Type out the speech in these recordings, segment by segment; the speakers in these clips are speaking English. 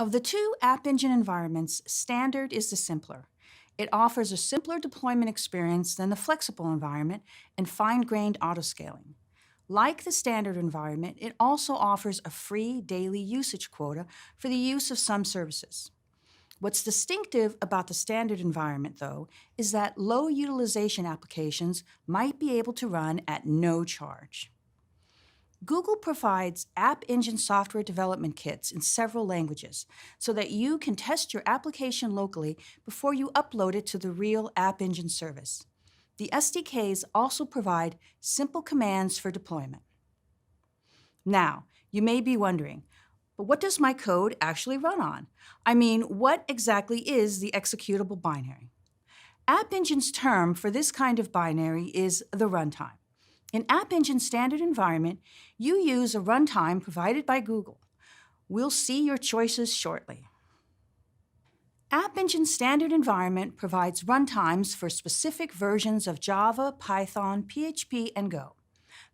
Of the two App Engine environments, Standard is the simpler. It offers a simpler deployment experience than the flexible environment and fine-grained autoscaling. Like the standard environment, it also offers a free daily usage quota for the use of some services. What's distinctive about the standard environment, though, is that low utilization applications might be able to run at no charge. Google provides App Engine software development kits in several languages so that you can test your application locally before you upload it to the real App Engine service. The SDKs also provide simple commands for deployment. Now, you may be wondering, but what does my code actually run on? I mean, what exactly is the executable binary? App Engine's term for this kind of binary is the runtime. In App Engine's standard environment, you use a runtime provided by Google. We'll see your choices shortly. App Engine's standard environment provides runtimes for specific versions of Java, Python, PHP, and Go.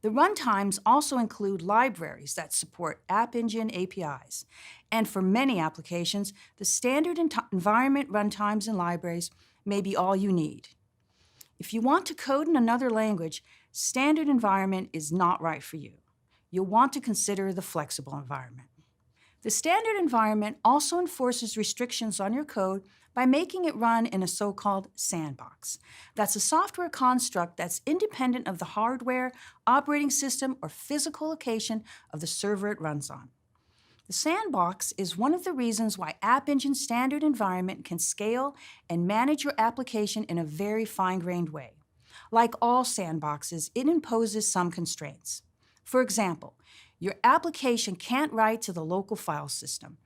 The runtimes also include libraries that support App Engine APIs. And for many applications, the standard environment runtimes and libraries may be all you need. If you want to code in another language, standard environment is not right for you. You'll want to consider the flexible environment. The standard environment also enforces restrictions on your code by making it run in a so-called sandbox. That's a software construct that's independent of the hardware, operating system, or physical location of the server it runs on. The sandbox is one of the reasons why App Engine's standard environment can scale and manage your application in a very fine-grained way. Like all sandboxes, it imposes some constraints. For example, your application can't write to the local file system.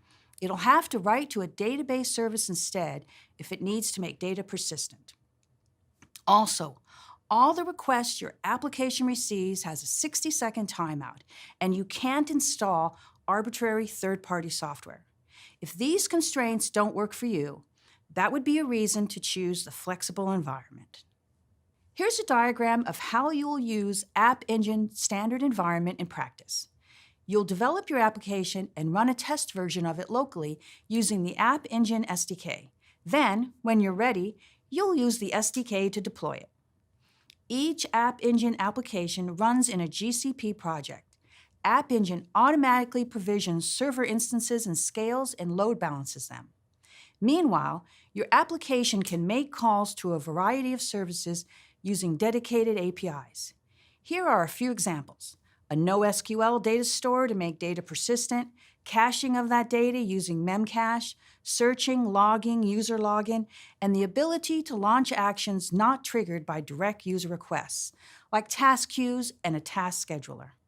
It'll have to write to a database service instead if it needs to make data persistent. Also, all the requests your application receives has a 60-second timeout, and you can't install arbitrary third-party software. If these constraints don't work for you, that would be a reason to choose the flexible environment. Here's a diagram of how you'll use App Engine standard environment in practice. You'll develop your application and run a test version of it locally using the App Engine SDK. Then, when you're ready, you'll use the SDK to deploy it. Each App Engine application runs in a GCP project. App Engine automatically provisions server instances and scales and load balances them. Meanwhile, your application can make calls to a variety of services using dedicated APIs. Here are a few examples: a NoSQL data store to make data persistent, caching of that data using Memcache, searching, logging, user login, and the ability to launch actions not triggered by direct user requests, like task queues and a task scheduler.